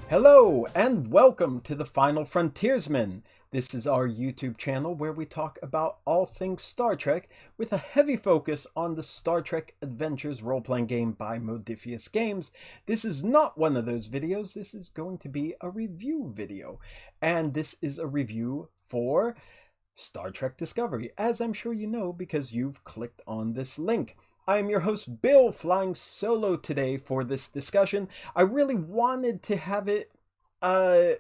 Hello and welcome to the Final Frontiersman. This is our YouTube channel where we talk about all things Star Trek with a heavy focus on the Star Trek Adventures role-playing game by Modiphius Games. This is not one of those videos, this is going to be a review video. And this is a review for Star Trek Discovery, as I'm sure you know because you've clicked on this link. I am your host, Bill, flying solo today for this discussion. I really wanted to have it a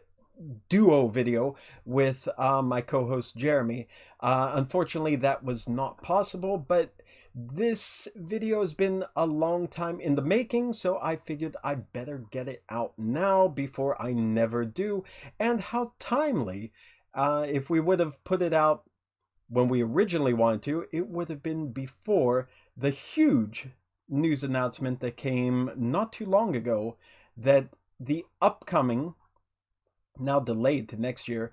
duo video with my co-host, Jeremy. Unfortunately, that was not possible, but this video has been a long time in the making, so I figured I better get it out now before I never do. And how timely. If we would have put it out when we originally wanted to, it would have been before the huge news announcement that came not too long ago that the upcoming, now delayed to next year,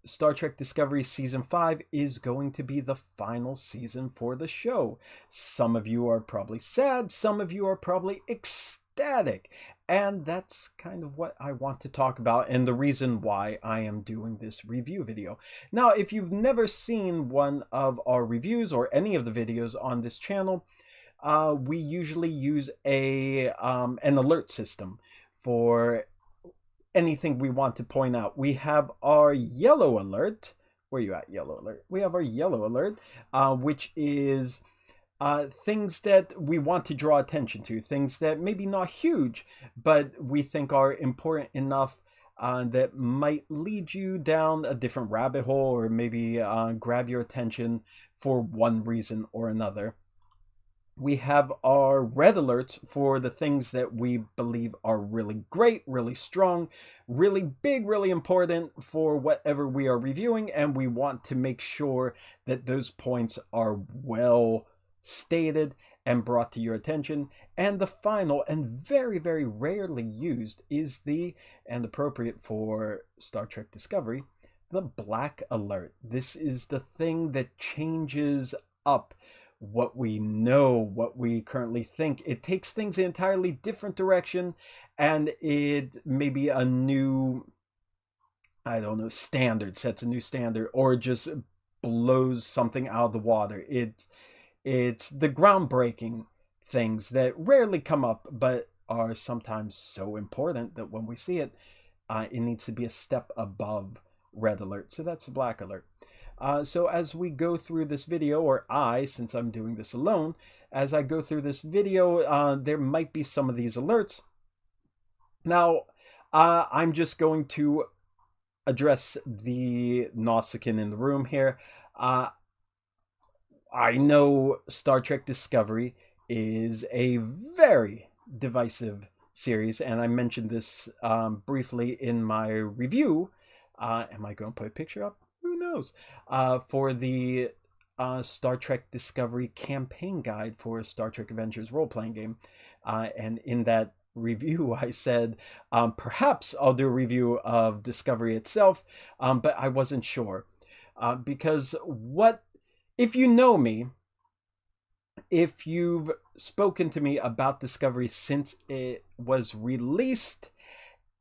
Star Trek Discovery Season 5 is going to be the final season for the show. Some of you are probably sad, some of you are probably ecstatic, and that's kind of what I want to talk about and the reason why I am doing this review video. Now, if you've never seen one of our reviews or any of the videos on this channel, we usually use an alert system for anything we want to point out. We have our yellow alert. Where are you at, yellow alert? We have our yellow alert, which is things that we want to draw attention to, things that maybe not huge, but we think are important enough that might lead you down a different rabbit hole or maybe grab your attention for one reason or another. We have our red alerts for the things that we believe are really great, really strong, really big, really important for whatever we are reviewing, and we want to make sure that those points are well stated and brought to your attention. And the final and very, very rarely used is and appropriate for Star Trek Discovery, the black alert. This is the thing that changes up what we know, what we currently think. It takes things in an entirely different direction, and it may be a new, I don't know, standard, sets a new standard, or just blows something out of the water. It's the groundbreaking things that rarely come up, but are sometimes so important that when we see it, it needs to be a step above red alert. So that's the black alert. So as we go through this video, or since I'm doing this alone, as I go through this video, there might be some of these alerts. Now, I'm just going to address the Nausicaan in the room here. I know Star Trek Discovery is a very divisive series, and I mentioned this briefly in my review. Am I going to put a picture up? Who knows? For the Star Trek Discovery campaign guide for Star Trek Adventures role-playing game. And in that review, I said, perhaps I'll do a review of Discovery itself, but I wasn't sure. Because if you know me, if you've spoken to me about Discovery since it was released,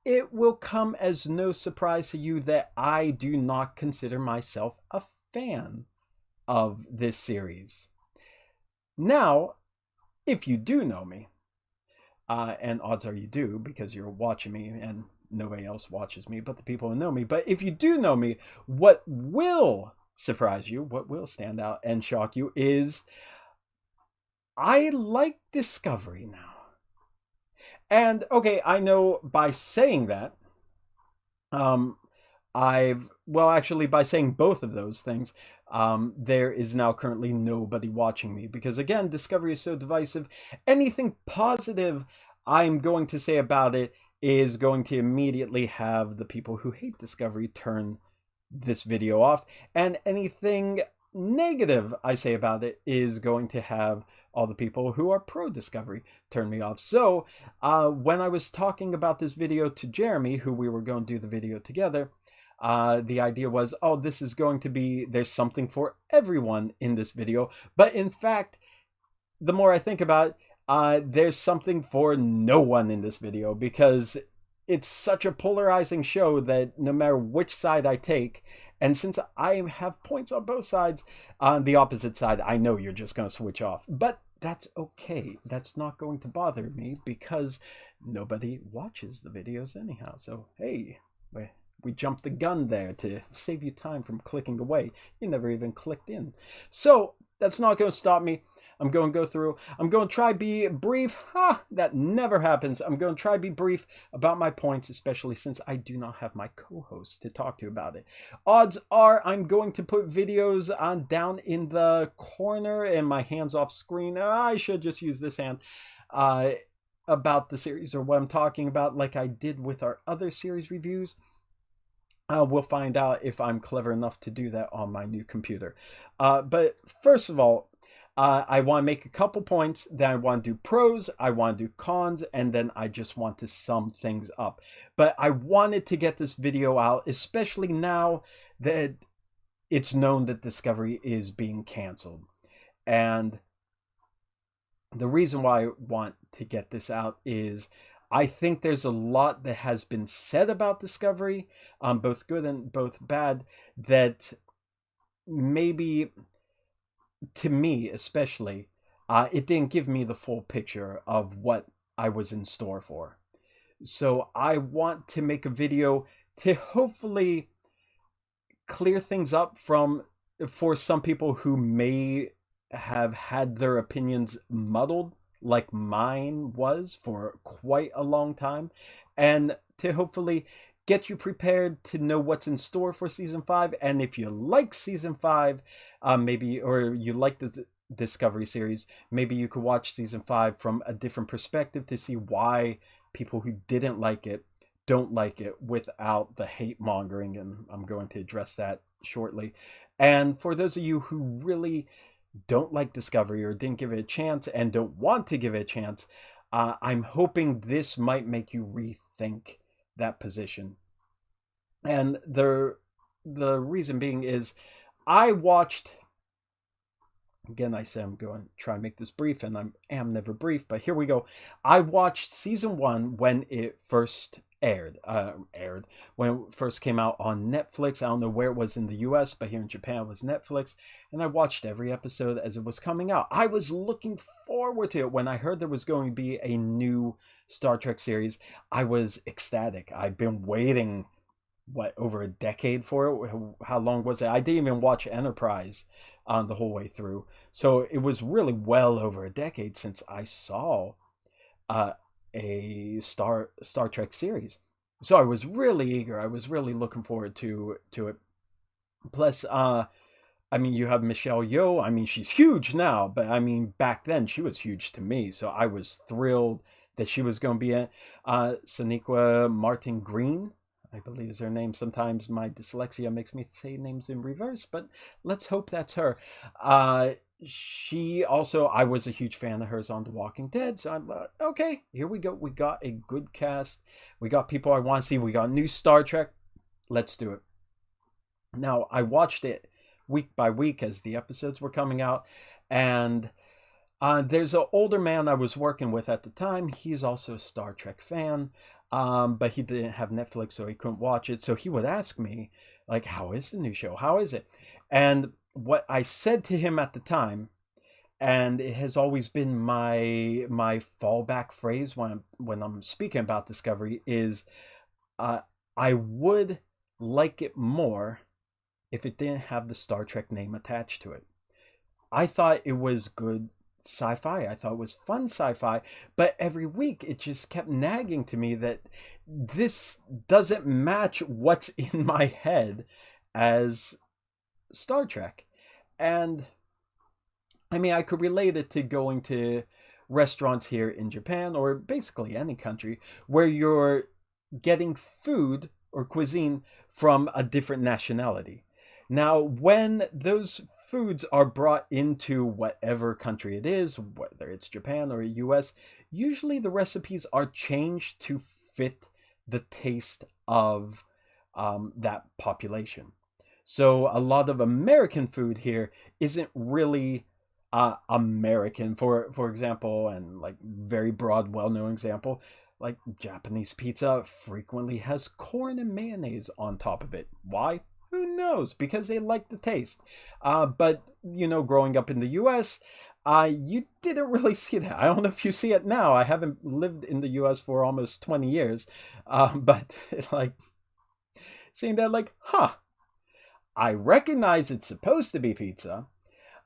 it will come as no surprise to you that I do not consider myself a fan of this series. Now, if you do know me, and odds are you do because you're watching me and nobody else watches me but the people who know me, but if you do know me, what will surprise you, what will stand out and shock you is I like Discovery now. And okay, I know by saying that, by saying both of those things, there is now currently nobody watching me because, again, Discovery is so divisive. Anything positive I'm going to say about it is going to immediately have the people who hate Discovery turn this video off, and anything negative I say about it is going to have all the people who are pro-Discovery turn me off. So when I was talking about this video to Jeremy, who we were going to do the video together, the idea was, this is going to be, there's something for everyone in this video. But in fact, the more I think about it, there's something for no one in this video, because it's such a polarizing show that no matter which side I take, and since I have points on both sides, on the opposite side, I know you're just going to switch off. But that's okay. That's not going to bother me because nobody watches the videos anyhow. So, hey, we jumped the gun there to save you time from clicking away. You never even clicked in. So, that's not going to stop me. I'm going to go through. I'm going to try be brief. That never happens. I'm going to try be brief about my points, especially since I do not have my co-host to talk to about it. Odds are I'm going to put videos on down in the corner and my hands off screen. I should just use this hand. About the series or what I'm talking about, like I did with our other series reviews. We'll find out if I'm clever enough to do that on my new computer. But first of all, I want to make a couple points, then I want to do pros, I want to do cons, and then I just want to sum things up. But I wanted to get this video out, especially now that it's known that Discovery is being canceled. And the reason why I want to get this out is I think there's a lot that has been said about Discovery, both good and both bad, that maybe, to me especially, it didn't give me the full picture of what I was in store for. So I want to make a video to hopefully clear things up for some people who may have had their opinions muddled like mine was for quite a long time, and to hopefully get you prepared to know what's in store for season 5. And if you like season 5, maybe, or you like the Discovery series, maybe you could watch season 5 from a different perspective to see why people who didn't like it don't like it without the hate mongering, and I'm going to address that shortly. And for those of you who really don't like Discovery or didn't give it a chance and don't want to give it a chance, I'm hoping this might make you rethink that position. And the reason being is I watched, again, I said I'm going to try and make this brief, and I am never brief, but here we go. I watched season 1 when it first when it first came out on Netflix. I don't know where it was in the US, but here in Japan it was Netflix, and I watched every episode as it was coming out. I was looking forward to it. When I heard there was going to be a new Star Trek series, I was ecstatic. I've been waiting, over a decade for it? How long was it? I didn't even watch Enterprise the whole way through, so it was really well over a decade since I saw a Star Trek series. So I was really eager. I was really looking forward to it. Plus, I mean, you have Michelle Yeoh. I mean, she's huge now, but I mean, back then she was huge to me. So I was thrilled that she was going to be in. Sonequa Martin Green, I believe is her name. Sometimes my dyslexia makes me say names in reverse, but let's hope that's her. She also, I was a huge fan of hers on The Walking Dead, so I'm okay, here we go. We got a good cast. We got people I want to see. We got new Star Trek. Let's do it. Now, I watched it week by week as the episodes were coming out, and there's an older man I was working with at the time. He's also a Star Trek fan, but he didn't have Netflix, so he couldn't watch it. So he would ask me, like, how is the new show? How is it? And what I said to him at the time, and it has always been my fallback phrase when I'm speaking about Discovery, is I would like it more if it didn't have the Star Trek name attached to it. I thought it was good sci-fi. I thought it was fun sci-fi, but every week it just kept nagging to me that this doesn't match what's in my head as Star Trek. And I mean, I could relate it to going to restaurants here in Japan, or basically any country, where you're getting food or cuisine from a different nationality. Now, when those foods are brought into whatever country it is, whether it's Japan or US, usually the recipes are changed to fit the taste of that population. So a lot of American food here isn't really American. For example, and like very broad, well-known example, Like, Japanese pizza frequently has corn and mayonnaise on top of it. Why? Who knows? Because they like the taste. But, growing up in the US, you didn't really see that. I don't know if you see it now. I haven't lived in the US for almost 20 years. But, like, seeing that, like, I recognize it's supposed to be pizza.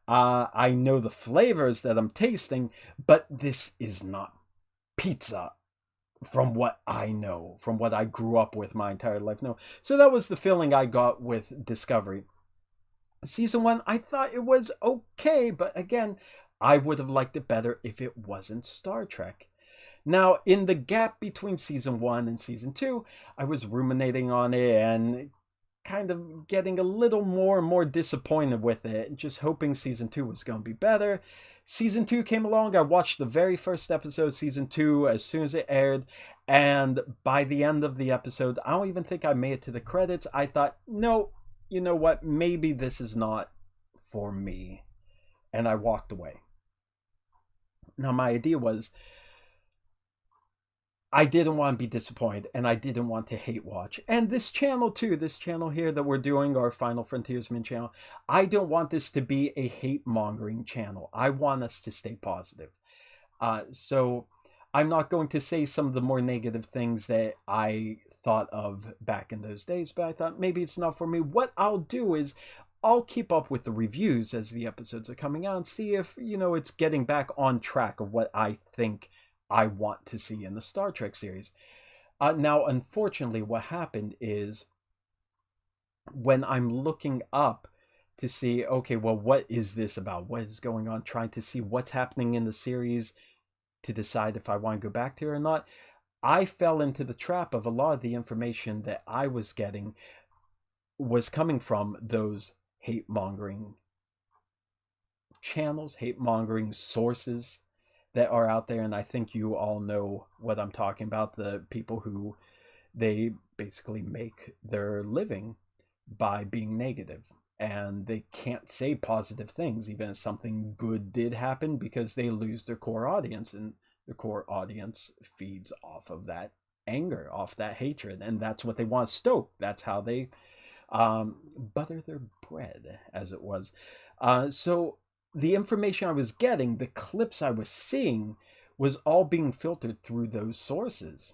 I know the flavors that I'm tasting, but this is not pizza from what I know, from what I grew up with my entire life. No. So that was the feeling I got with Discovery. Season 1, I thought it was okay, but again, I would have liked it better if it wasn't Star Trek. Now, in the gap between Season 1 and Season 2, I was ruminating on it and kind of getting a little more and more disappointed with it, just hoping Season 2 was going to be better. Season 2 came along. I watched the very first episode, Season 2, as soon as it aired, and by the end of the episode, I don't even think I made it to the credits. I thought, no, you know what, maybe this is not for me, and I walked away. Now, my idea was, I didn't want to be disappointed, and I didn't want to hate watch. And this channel too, this channel here that we're doing, our Final Frontiersman channel, I don't want this to be a hate-mongering channel. I want us to stay positive. So I'm not going to say some of the more negative things that I thought of back in those days, but I thought maybe it's not for me. What I'll do is I'll keep up with the reviews as the episodes are coming out and see if, it's getting back on track of what I think I want to see in the Star Trek series. Now, unfortunately, what happened is when I'm looking up to see, okay, well, what is this about? What is going on? Trying to see what's happening in the series to decide if I want to go back to it or not. I fell into the trap of a lot of the information that I was getting was coming from those hate-mongering channels, hate-mongering sources that are out there, and I think you all know what I'm talking about. The people who they basically make their living by being negative, and they can't say positive things even if something good did happen, because they lose their core audience, and the core audience feeds off of that anger, off that hatred, and that's what they want to stoke. That's how they butter their bread, as it was. So the information I was getting, the clips I was seeing, was all being filtered through those sources.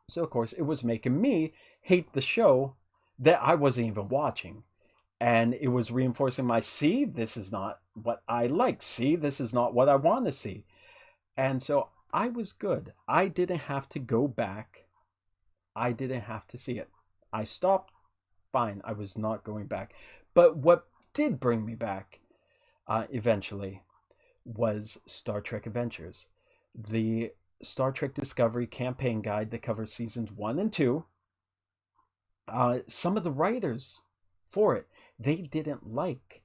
So, of course, it was making me hate the show that I wasn't even watching. And it was reinforcing my, see, this is not what I like. See, this is not what I want to see. And so I was good. I didn't have to go back. I didn't have to see it. I stopped. Fine, I was not going back. But what did bring me back eventually was Star Trek Adventures, the Star Trek Discovery campaign guide that covers seasons 1 and 2. Some of the writers for it, they didn't like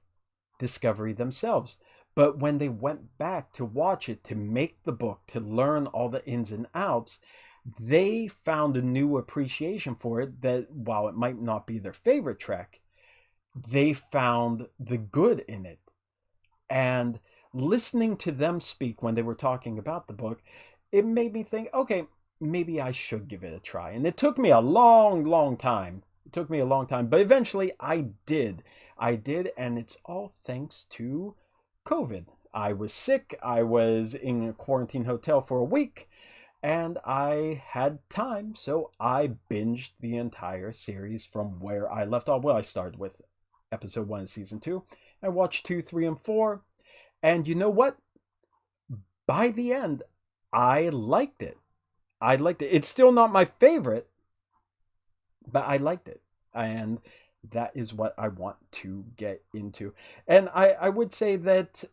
Discovery themselves, but when they went back to watch it, to make the book, to learn all the ins and outs, they found a new appreciation for it, that while it might not be their favorite Trek, they found the good in it. And listening to them speak when they were talking about the book, it made me think, okay, maybe I should give it a try. And it took me a long, long time. It took me a long time, but eventually I did. And it's all thanks to COVID. I was sick. I was in a quarantine hotel for a week, and I had time, so I binged the entire series from where I left off. Well, I started with episode 1 of season 2. I watched 2, 3, and 4. And you know what? By the end, I liked it. It's still not my favorite, but I liked it. And that is what I want to get into. And I would say that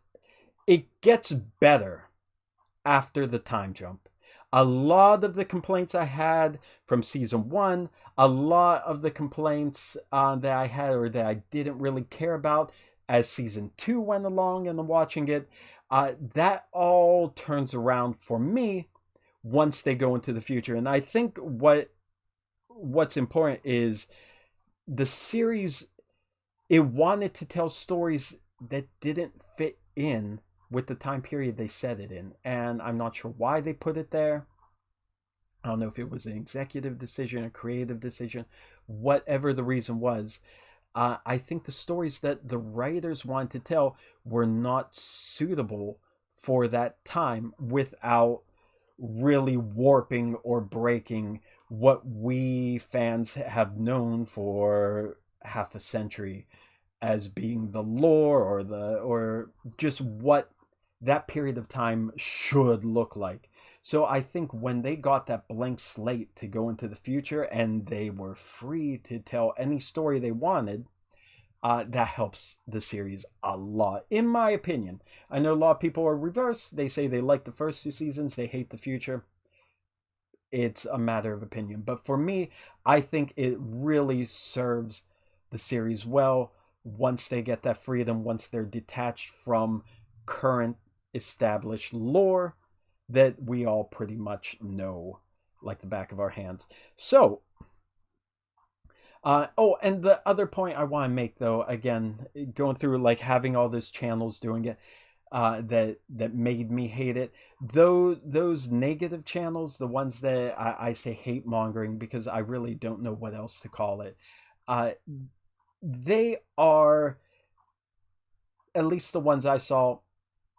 it gets better after the time jump. A lot of the complaints I had from season 1, a lot of the complaints that I had or that I didn't really care about as season 2 went along and I'm watching it, that all turns around for me once they go into the future. And I think what's important is the series, it wanted to tell stories that didn't fit in with the time period they set it in. And I'm not sure why they put it there. I don't know if it was an executive decision, a creative decision, whatever the reason was. I think the stories that the writers wanted to tell were not suitable for that time without really warping or breaking what we fans have known for half a century as being the lore or just what that period of time should look like. So I think when they got that blank slate to go into the future and they were free to tell any story they wanted, that helps the series a lot, in my opinion. I know a lot of people are reverse. They say they like the first 2 seasons, they hate the future. It's a matter of opinion. But for me, I think it really serves the series well once they get that freedom, once they're detached from current established lore that we all pretty much know like the back of our hands. So, and the other point I want to make, though, again, going through like having all those channels doing it, that made me hate it. Though those negative channels, the ones that I say hate mongering because I really don't know what else to call it, they are, at least the ones I saw,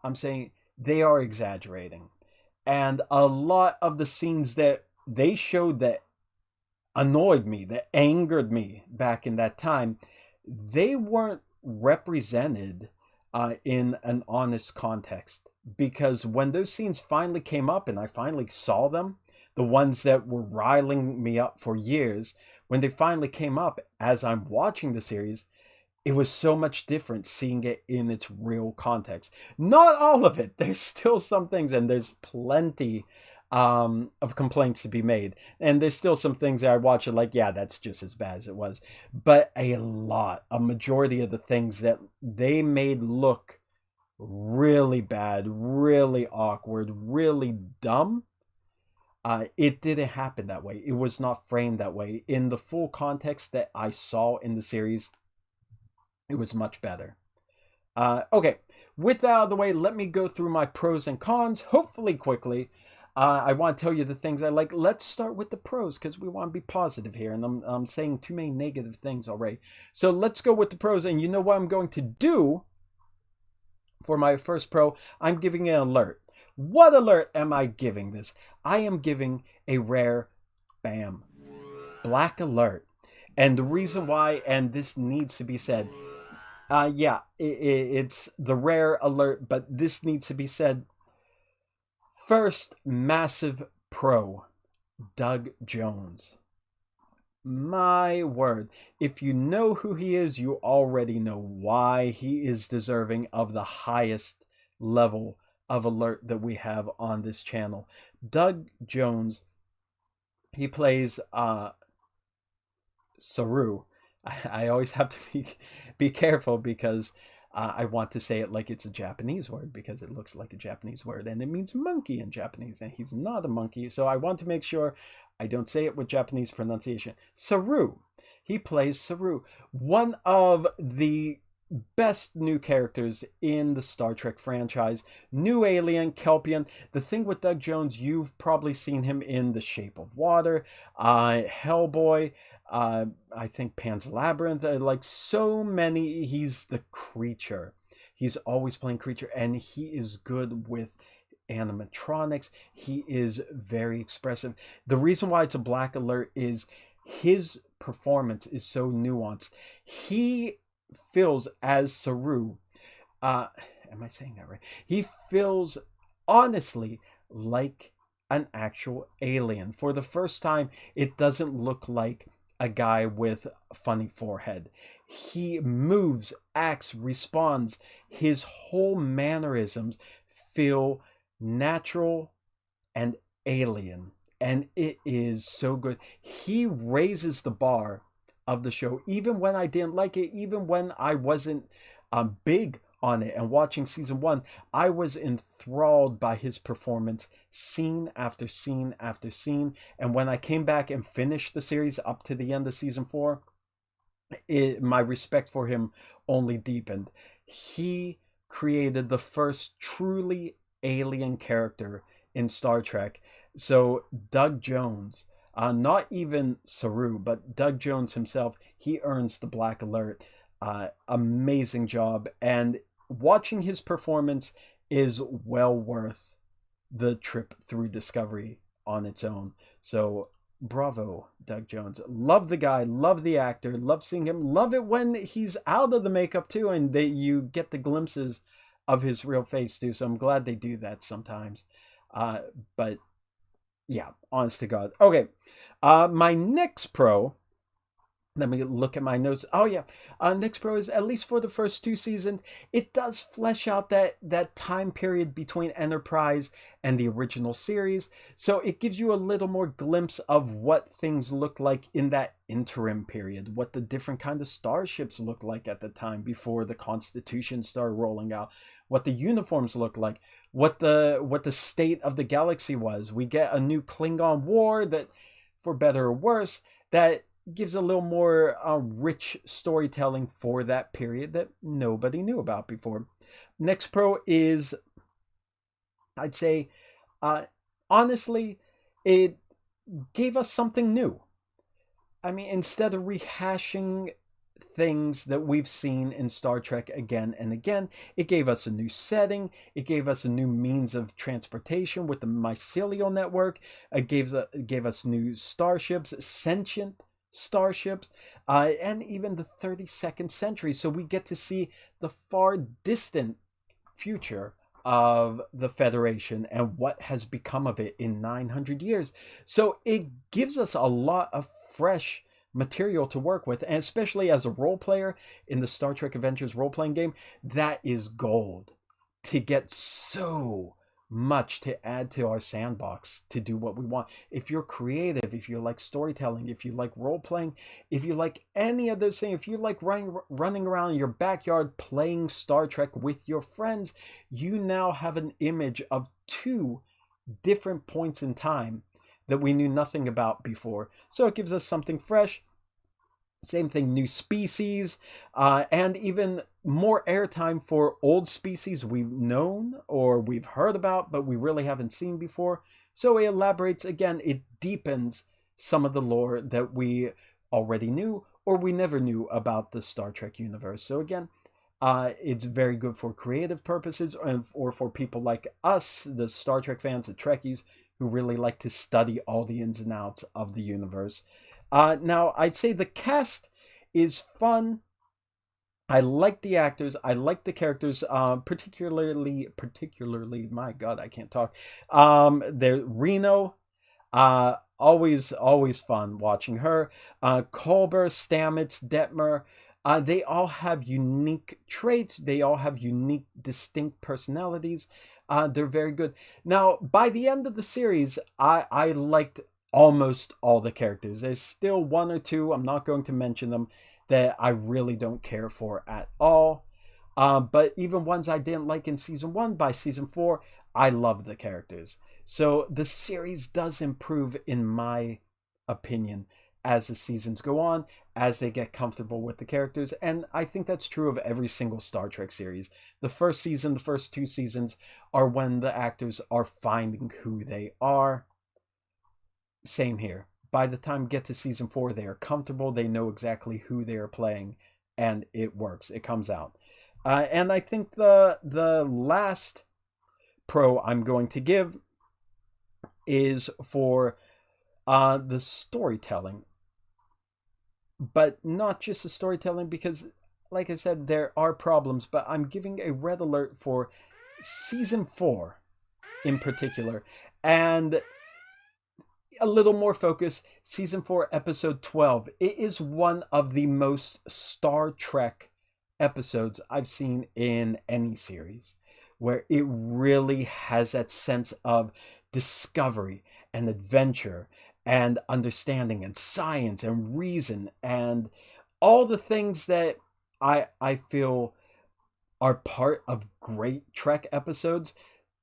I'm saying they are exaggerating. And a lot of the scenes that they showed that annoyed me, that angered me back in that time, they weren't represented in an honest context. Because when those scenes finally came up and I finally saw them, the ones that were riling me up for years, when they finally came up as I'm watching the series, it was so much different seeing it in its real context. Not all of it. There's still some things, and there's plenty of complaints to be made. And there's still some things that I watch and like, yeah, that's just as bad as it was. But a majority of the things that they made look really bad, really awkward, really dumb, it didn't happen that way. It was not framed that way. In the full context that I saw in the series, it was much better. Okay, with that out of the way, let me go through my pros and cons, hopefully quickly. I want to tell you the things I like. Let's start with the pros because we want to be positive here, and I'm saying too many negative things already. So let's go with the pros, and you know what I'm going to do for my first pro? I'm giving an alert. What alert am I giving this? I am giving a rare, bam, black alert. And the reason why, and this needs to be said, it's the rare alert, but this needs to be said. First massive pro, Doug Jones. My word. If you know who he is, you already know why he is deserving of the highest level of alert that we have on this channel. Doug Jones, he plays Saru. I always have to be careful because I want to say it like it's a Japanese word because it looks like a Japanese word and it means monkey in Japanese, and he's not a monkey, so I want to make sure I don't say it with Japanese pronunciation. Saru. He plays Saru, one of the best new characters in the Star Trek franchise. New alien, Kelpian. The thing with Doug Jones, you've probably seen him in The Shape of Water, Hellboy, I think Pan's Labyrinth, like so many. He's the creature. He's always playing creature, and he is good with animatronics. He is very expressive. The reason why it's a black alert is his performance is so nuanced. He feels as Saru, am I saying that right? He feels honestly like an actual alien. For the first time, it doesn't look like a guy with a funny forehead. He moves, acts, responds. His whole mannerisms feel natural and alien. And it is so good. He raises the bar of the show, even when I didn't like it, even when I wasn't big on it. And watching season 1, I was enthralled by his performance, scene after scene after scene. And when I came back and finished the series up to the end of season 4, my respect for him only deepened. He created the first truly alien character in Star Trek. So Doug Jones, not even Saru, but Doug Jones himself, he earns the Black Alert. Amazing job. And watching his performance is well worth the trip through Discovery on its own. So bravo, Doug Jones. Love the guy, love the actor, love seeing him. Love it when he's out of the makeup too, and that you get the glimpses of his real face too. So I'm glad they do that sometimes. But yeah, honest to God. Okay, my next pro. Let me look at my notes. Oh yeah, next pro is, at least for the first two seasons, it does flesh out that time period between Enterprise and the original series. So it gives you a little more glimpse of what things looked like in that interim period, what the different kind of starships looked like at the time before the Constitution started rolling out, what the uniforms looked like, what the state of the galaxy was. We get a new Klingon war that, for better or worse, that gives a little more rich storytelling for that period that nobody knew about before. Next pro is, I'd say, honestly, it gave us something new. I mean, instead of rehashing things that we've seen in Star Trek again and again, it gave us a new setting. It gave us a new means of transportation with the mycelial network. It gave us new starships, sentient starships, and even the 32nd century. So we get to see the far distant future of the Federation and what has become of it in 900 years. So it gives us a lot of fresh material to work with, and especially as a role player in the Star Trek Adventures role-playing game, that is gold. To get so much to add to our sandbox to do what we want. If you're creative, if you like storytelling, if you like role playing, if you like any of those things, if you like running around in your backyard playing Star Trek with your friends, you now have an image of two different points in time that we knew nothing about before. So it gives us something fresh. Same thing, new species, and even more airtime for old species we've known or we've heard about, but we really haven't seen before. So it elaborates again, it deepens some of the lore that we already knew or we never knew about the Star Trek universe. So again, it's very good for creative purposes or for people like us, the Star Trek fans, the Trekkies, who really like to study all the ins and outs of the universe. Now, I'd say the cast is fun. I like the actors. I like the characters, particularly, my God, I can't talk. There, Reno, always fun watching her. Kolber, Stamets, Detmer, they all have unique traits. They all have unique, distinct personalities. They're very good. Now, by the end of the series, I liked almost all the characters. There's still one or two, I'm not going to mention them, that I really don't care for at all. But even ones I didn't like in season one, by season four, I love the characters. So the series does improve, in my opinion, as the seasons go on, as they get comfortable with the characters. And I think that's true of every single Star Trek series. The first season, the first two seasons are when the actors are finding who they are. Same here. By the time we get to season four, they are comfortable. They know exactly who they are playing, and it works. It comes out. And I think the last pro I'm going to give is for the storytelling, but not just the storytelling, because, like I said, there are problems. But I'm giving a red alert for season 4 in particular, and a little more focus, season 4 episode 12. It is one of the most Star Trek episodes I've seen in any series, where it really has that sense of discovery and adventure and understanding and science and reason and all the things that I feel are part of great Trek episodes.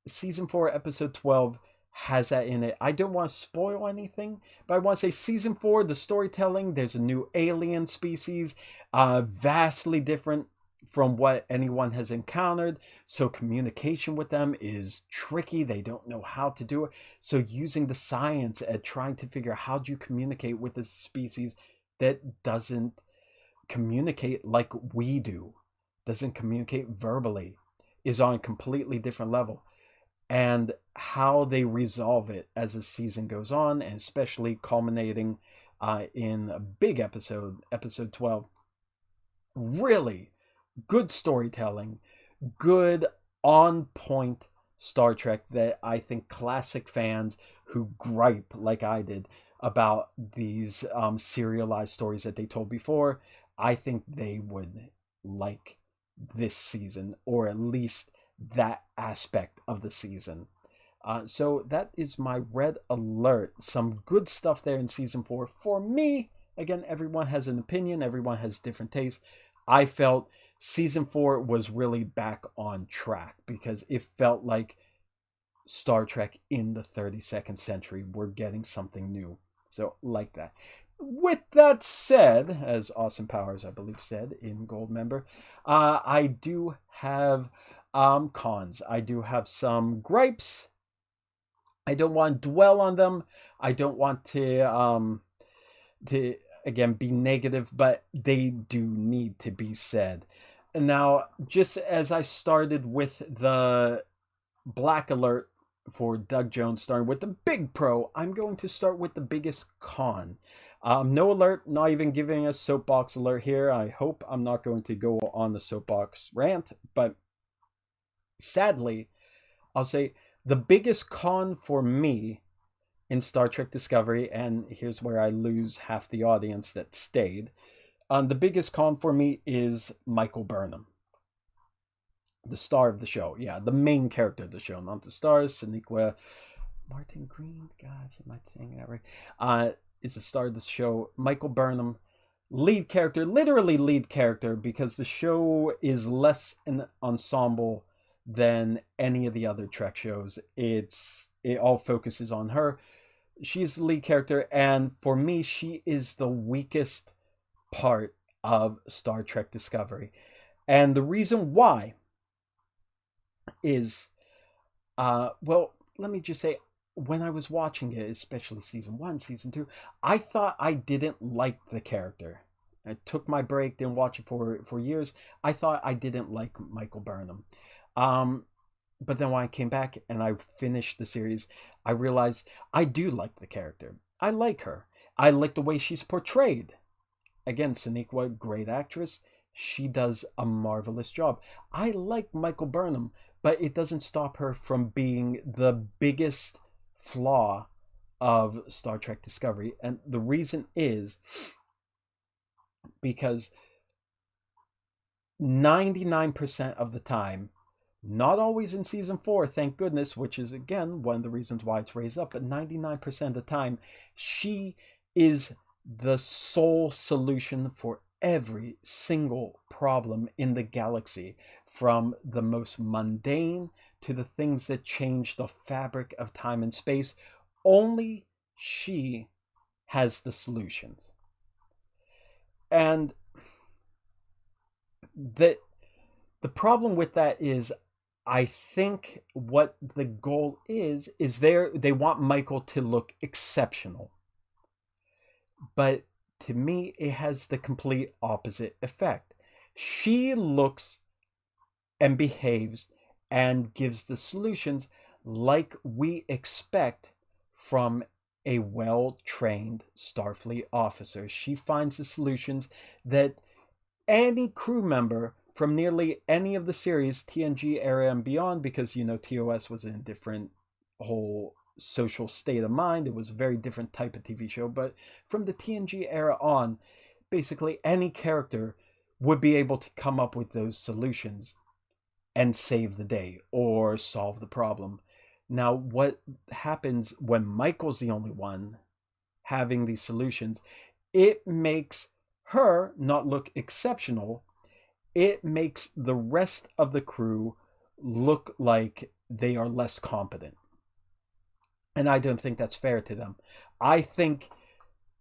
Season 4 episode 12 has that in it. I don't want to spoil anything, but I want to say season 4, the storytelling, there's a new alien species, vastly different from what anyone has encountered. So communication with them is tricky. They don't know how to do it. So using the science at trying to figure out how do you communicate with a species that doesn't communicate like we do, doesn't communicate verbally, is on a completely different level. And how they resolve it as the season goes on, and especially culminating in a big episode, episode 12. Really good storytelling, good on point Star Trek that I think classic fans who gripe like I did about these serialized stories that they told before, I think they would like this season, or at least that aspect of the season. So that is my red alert. Some good stuff there in season 4. For me, again, everyone has an opinion, everyone has different tastes. I felt season 4 was really back on track because it felt like Star Trek in the 32nd century. We're getting something new. So, like that. With that said, as Austin Powers, I believe, said in Goldmember, I do have cons. I do have some gripes. I don't want to dwell on them. I don't want to again be negative, but they do need to be said. And now, just as I started with the black alert for Doug Jones, starting with the big pro, I'm going to start with the biggest con. No alert, not even giving a soapbox alert here. I hope I'm not going to go on the soapbox rant, but sadly, I'll say the biggest con for me in Star Trek Discovery, and here's where I lose half the audience that stayed. The biggest con for me is Michael Burnham, the star of the show. Yeah, the main character of the show, not the stars. Sonequa Martin Green, gosh, am I saying that right? Is the star of the show. Michael Burnham, lead character, literally lead character, because the show is less an ensemble than any of the other Trek shows. It all focuses on her. She's the lead character, and for me, she is the weakest part of Star Trek Discovery. And the reason why is, well, let me just say, when I was watching it, especially season 1, season 2, I thought I didn't like the character. I took my break, didn't watch it for years. I thought I didn't like Michael Burnham. But then when I came back and I finished the series, I realized I do like the character. I like her. I like the way she's portrayed. Again, Sonequa, great actress. She does a marvelous job. I like Michael Burnham, but it doesn't stop her from being the biggest flaw of Star Trek Discovery. And the reason is because 99% of the time, not always in season 4, thank goodness, which is again one of the reasons why it's raised up, but 99% of the time, she is the sole solution for every single problem in the galaxy, from the most mundane to the things that change the fabric of time and space. Only she has the solutions. And the problem with that is, I think what the goal is they want Michael to look exceptional. But to me, it has the complete opposite effect. She looks and behaves and gives the solutions like we expect from a well-trained Starfleet officer. She finds the solutions that any crew member from nearly any of the series, TNG era and beyond, because, you know, TOS was in a different whole social state of mind. It was a very different type of TV show. But from the TNG era on, basically any character would be able to come up with those solutions and save the day or solve the problem. Now, what happens when Michael's the only one having these solutions? It makes her not look exceptional. It makes the rest of the crew look like they are less competent. And I don't think that's fair to them. I think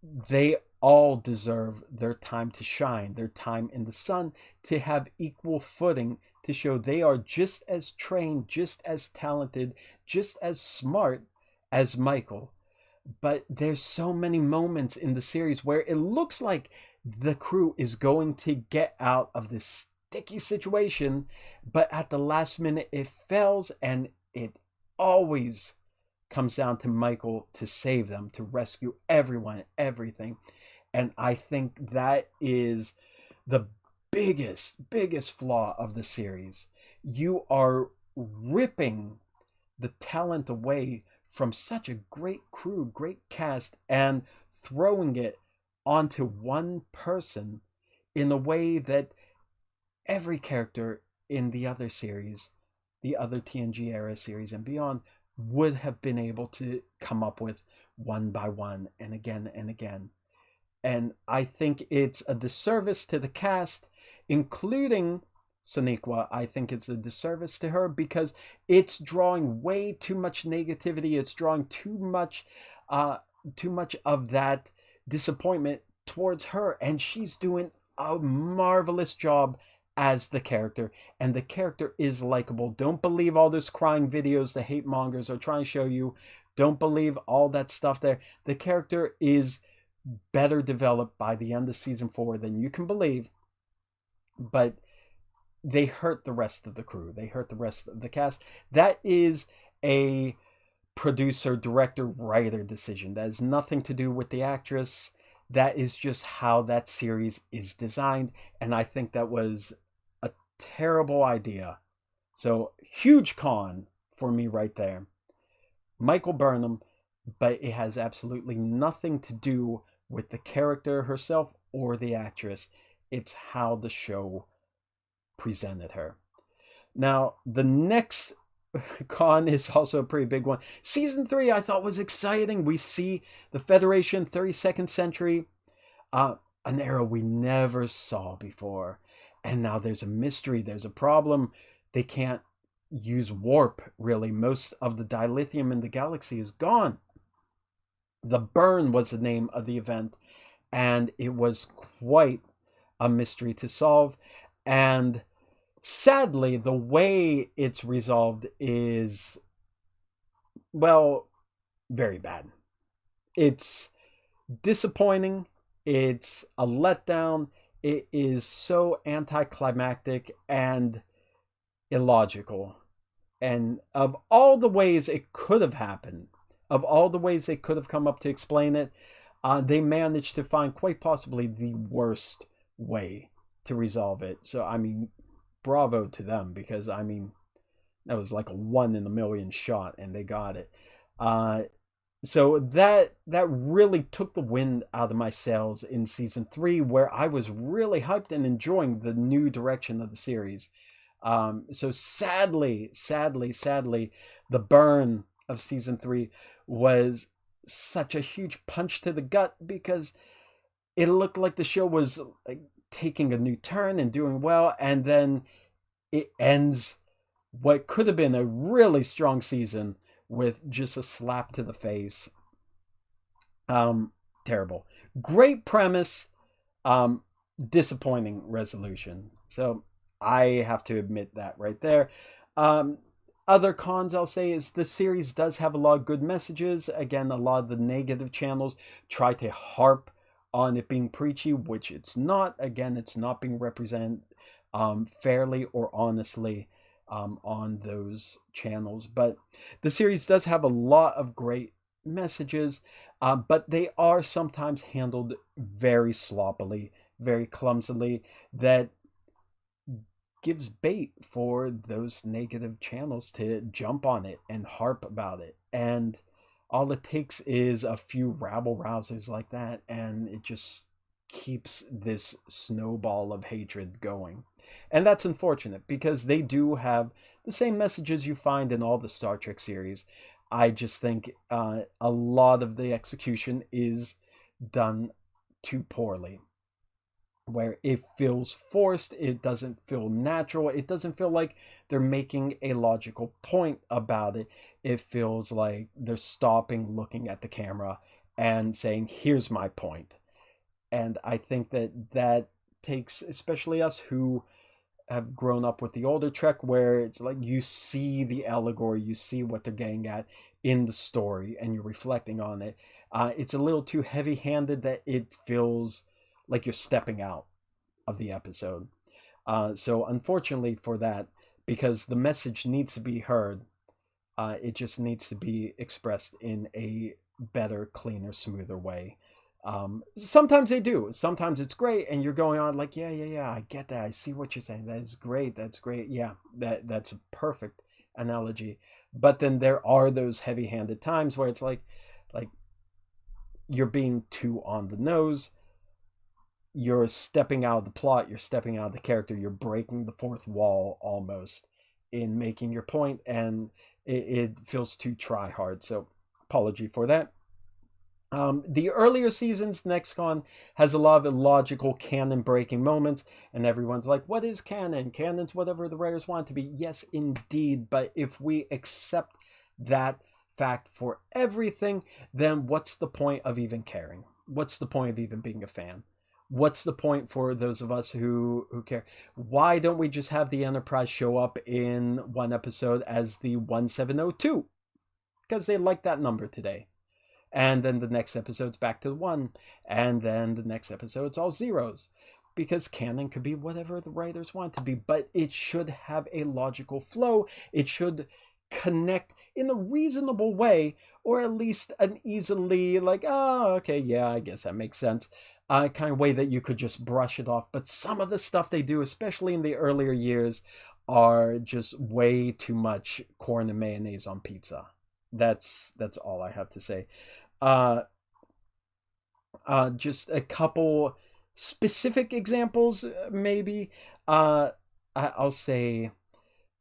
they all deserve their time to shine, their time in the sun, to have equal footing, to show they are just as trained, just as talented, just as smart as Michael. But there's so many moments in the series where it looks like the crew is going to get out of this sticky situation, but at the last minute it fails, and it always comes down to Michael to save them, to rescue everyone, everything. And I think that is the biggest flaw of the series. You are ripping the talent away from such a great crew, great cast, and throwing it onto one person in a way that every character in the other series, the other TNG era series and beyond, would have been able to come up with one by one and again and again. And I think it's a disservice to the cast, including Sonequa. I think it's a disservice to her because it's drawing way too much negativity. It's drawing too much of that disappointment towards her, and she's doing a marvelous job as the character, and the character is likable. Don't believe all those crying videos the hate mongers are trying to show you. Don't believe all that stuff there. The character is better developed by the end of season 4 than you can believe, but they hurt the rest of the crew. They hurt the rest of the cast. That is a producer, director, writer decision. That has nothing to do with the actress. That is just how that series is designed, and I think that was a terrible idea. So, huge con for me right there. Michael Burnham, but it has absolutely nothing to do with the character herself or the actress. It's how the show presented her. Now, the next con is also a pretty big one. Season 3 I thought was exciting. We see the Federation, 32nd century, an era we never saw before. And now there's a mystery, there's a problem. They can't use warp, really. Most of the dilithium in the galaxy is gone. The Burn was the name of the event, and it was quite a mystery to solve. And sadly, the way it's resolved is, well, very bad. It's disappointing. It's a letdown. It is so anticlimactic and illogical. And of all the ways it could have happened, of all the ways they could have come up to explain it, they managed to find quite possibly the worst way to resolve it. So, I mean, bravo to them, because, I mean, that was like a 1 in a million shot, and they got it. So that really took the wind out of my sails in season 3, where I was really hyped and enjoying the new direction of the series. So sadly, the burn of season 3 was such a huge punch to the gut, because it looked like the show was like taking a new turn and doing well, and then it ends what could have been a really strong season with just a slap to the face. Terrible. Great premise, disappointing resolution. So I have to admit that right there. Other cons I'll say is the series does have a lot of good messages. Again, a lot of the negative channels try to harp on it being preachy, which it's not. Again, it's not being represented fairly or honestly on those channels. But the series does have a lot of great messages, but they are sometimes handled very sloppily, very clumsily, that gives bait for those negative channels to jump on it and harp about it. And all it takes is a few rabble rousers like that, and it just keeps this snowball of hatred going. And that's unfortunate, because they do have the same messages you find in all the Star Trek series. I just think a lot of the execution is done too poorly, where it feels forced, it doesn't feel natural, it doesn't feel like they're making a logical point about it. It feels like they're stopping, looking at the camera, and saying, here's my point. And I think that takes, especially us who have grown up with the older Trek, where it's like you see the allegory, you see what they're getting at in the story, and you're reflecting on it. It's a little too heavy-handed that it feels like you're stepping out of the episode. So unfortunately for that, because the message needs to be heard, it just needs to be expressed in a better, cleaner, smoother way. Sometimes they do. Sometimes it's great, and you're going on like, yeah, I get that. I see what you're saying. That is great. That's great. Yeah, that's a perfect analogy. But then there are those heavy-handed times where it's like you're being too on the nose. You're stepping out of the plot. You're stepping out of the character. You're breaking the fourth wall almost in making your point, and it feels too try hard. So apology for that. The earlier seasons, NextCon has a lot of illogical canon breaking moments, and everyone's like, what is canon? Canon's whatever the writers want it to be. Yes, indeed. But if we accept that fact for everything, then what's the point of even caring? What's the point of even being a fan? What's the point for those of us who care? Why don't we just have the Enterprise show up in one episode as the 1702? Because they like that number today. And then the next episode's back to the 1. And then the next episode's all zeros. Because canon could be whatever the writers want it to be. But it should have a logical flow. It should connect in a reasonable way. Or at least an easily like, oh, okay, yeah, I guess that makes sense. Kind of way that you could just brush it off. But some of the stuff they do, especially in the earlier years, are just way too much corn and mayonnaise on pizza. That's all I have to say. Just a couple specific examples, maybe. I'll say,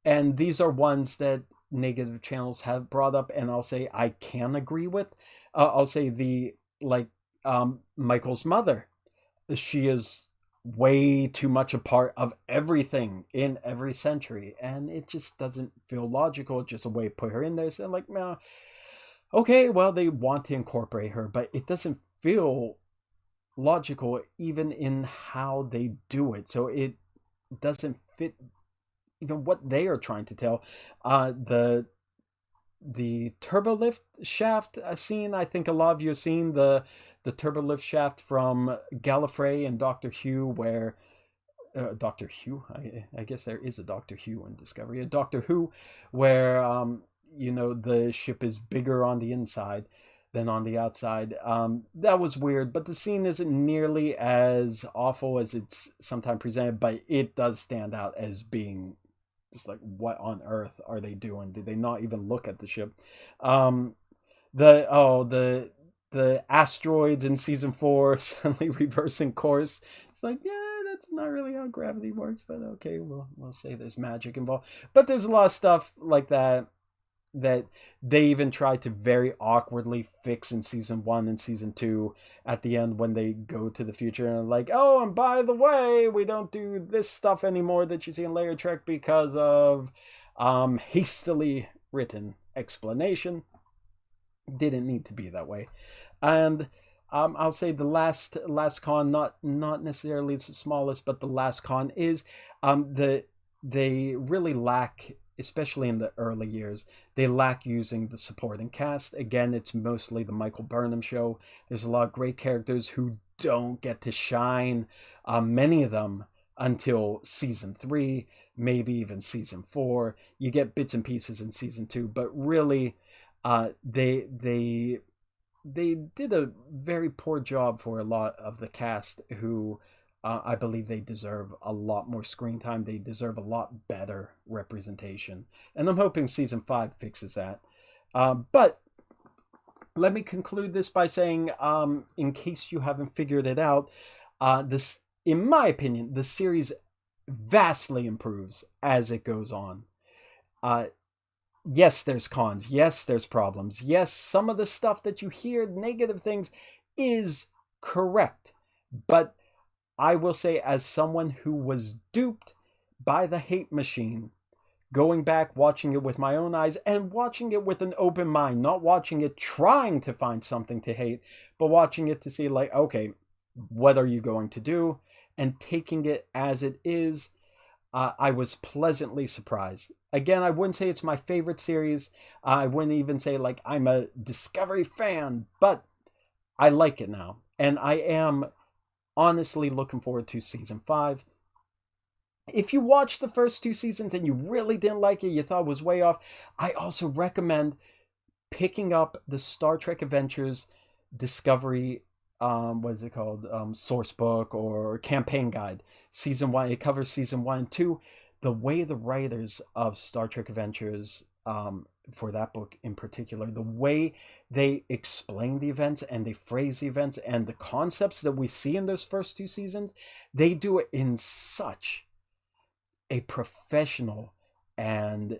and these are ones that negative channels have brought up, and I'll say I can agree with. I'll say Michael's mother. She is way too much a part of everything in every century, and it just doesn't feel logical. It's just a way to put her in there. So like, no. Okay, well, they want to incorporate her, but it doesn't feel logical even in how they do it. So it doesn't fit even what they are trying to tell. The turbolift shaft scene, I think a lot of you have seen the turbolift shaft from Gallifrey and Doctor Who, where Doctor Who, I guess there is a Doctor Who in Discovery, a Doctor Who, where the ship is bigger on the inside than on the outside. That was weird, but the scene isn't nearly as awful as it's sometimes presented, but it does stand out as being just like, what on earth are they doing? Did they not even look at the ship? The asteroids in season 4 suddenly reversing course. It's like, yeah, that's not really how gravity works, but okay, we'll say there's magic involved. But there's a lot of stuff like that they even tried to very awkwardly fix in season 1 and season 2 at the end when they go to the future and like, oh, and by the way, we don't do this stuff anymore that you see in later Trek because of hastily written explanation. Didn't need to be that way. And I'll say the last con, not necessarily the smallest, but the last con is they really lack, especially in the early years, they lack using the supporting cast. Again, it's mostly the Michael Burnham show. There's a lot of great characters who don't get to shine, many of them, until season 3, maybe even season 4. You get bits and pieces in season 2, but really, they did a very poor job for a lot of the cast who I believe they deserve a lot more screen time. They deserve a lot better representation. And I'm hoping season 5 fixes that. But let me conclude this by saying, in case you haven't figured it out, this, in my opinion, the series vastly improves as it goes on. Yes, there's cons. Yes, there's problems. Yes, some of the stuff that you hear, negative things, is correct. But I will say, as someone who was duped by the hate machine, going back, watching it with my own eyes, and watching it with an open mind, not watching it trying to find something to hate, but watching it to see, like, okay, what are you going to do? And taking it as it is, I was pleasantly surprised. Again, I wouldn't say it's my favorite series. I wouldn't even say like I'm a Discovery fan, but I like it now. And I am honestly looking forward to season 5. If you watched the first 2 seasons and you really didn't like it, you thought it was way off, I also recommend picking up the Star Trek Adventures Discovery, what is it called? Source book or campaign guide. Season 1, it covers season 1 and 2. The way the writers of Star Trek Adventures, for that book in particular, the way they explain the events and they phrase the events and the concepts that we see in those first 2 seasons, they do it in such a professional and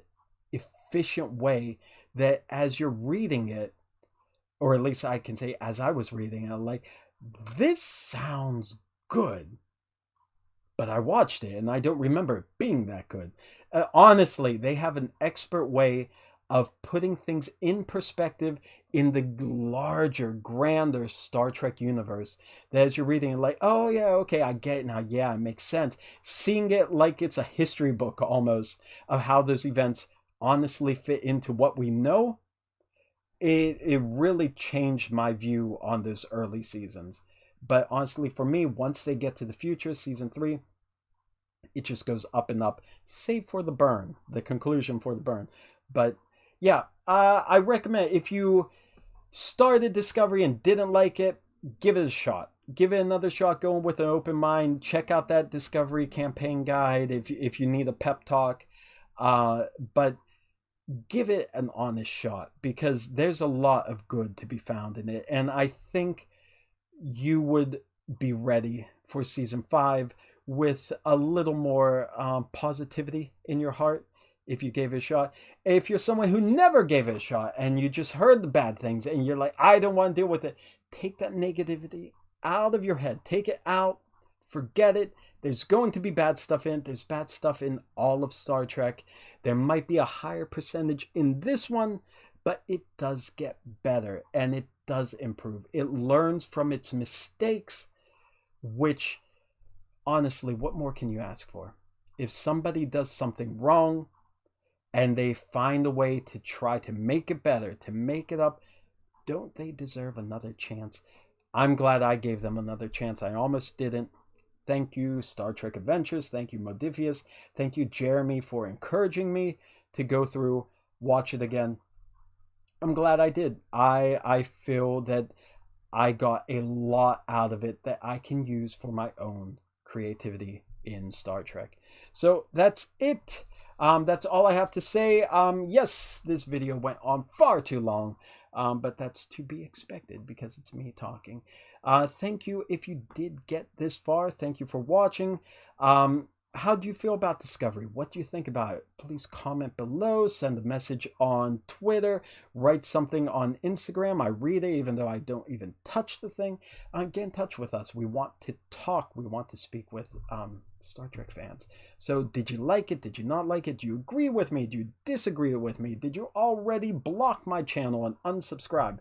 efficient way that as you're reading it, or at least I can say as I was reading it, I'm like, this sounds good. But I watched it and I don't remember it being that good. Honestly, they have an expert way of putting things in perspective in the larger, grander Star Trek universe. That as you're reading it, like, oh yeah, okay, I get it now. Yeah, it makes sense. Seeing it like it's a history book almost of how those events honestly fit into what we know, it really changed my view on those early seasons. But honestly, for me, once they get to the future, season 3, it just goes up and up, save for the burn, the conclusion for the burn. But yeah, I recommend if you started Discovery and didn't like it, give it a shot. Give it another shot, going with an open mind. Check out that Discovery campaign guide if you need a pep talk. But give it an honest shot because there's a lot of good to be found in it. And I think you would be ready for season 5 with a little more positivity in your heart if you gave it a shot. If you're someone who never gave it a shot and you just heard the bad things and you're like, I don't want to deal with it, take that negativity out of your head. Take it out. Forget it. There's going to be bad stuff in it. There's bad stuff in all of Star Trek. There might be a higher percentage in this one, but it does get better and it does improve. It learns from its mistakes, which, honestly, what more can you ask for? If somebody does something wrong and they find a way to try to make it better, to make it up, don't they deserve another chance? I'm glad I gave them another chance. I almost didn't. Thank you, Star Trek Adventures. Thank you, Modiphius. Thank you, Jeremy, for encouraging me to go through, watch it again. I'm glad I did. I feel that I got a lot out of it that I can use for my own creativity in Star Trek. So that's it. That's all I have to say. Yes, this video went on far too long, but that's to be expected because it's me talking. Thank you if you did get this far. Thank you for watching. How do you feel about Discovery? What do you think about it? Please comment below, send a message on Twitter, write something on Instagram. I read it even though I don't even touch the thing. Get in touch with us. We want to talk. We want to speak with Star Trek fans. So did you like it? Did you not like it? Do you agree with me? Do you disagree with me? Did you already block my channel and unsubscribe?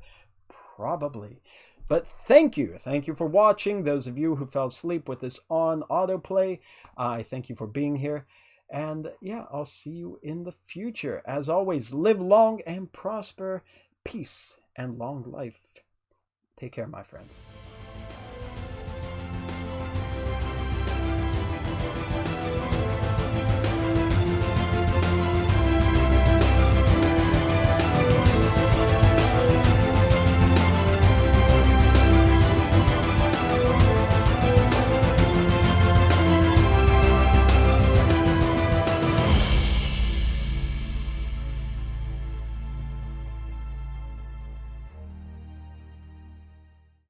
Probably. But thank you for watching. Those of you who fell asleep with this on autoplay, I thank you for being here. And yeah, I'll see you in the future. As always, live long and prosper. Peace and long life. Take care, my friends.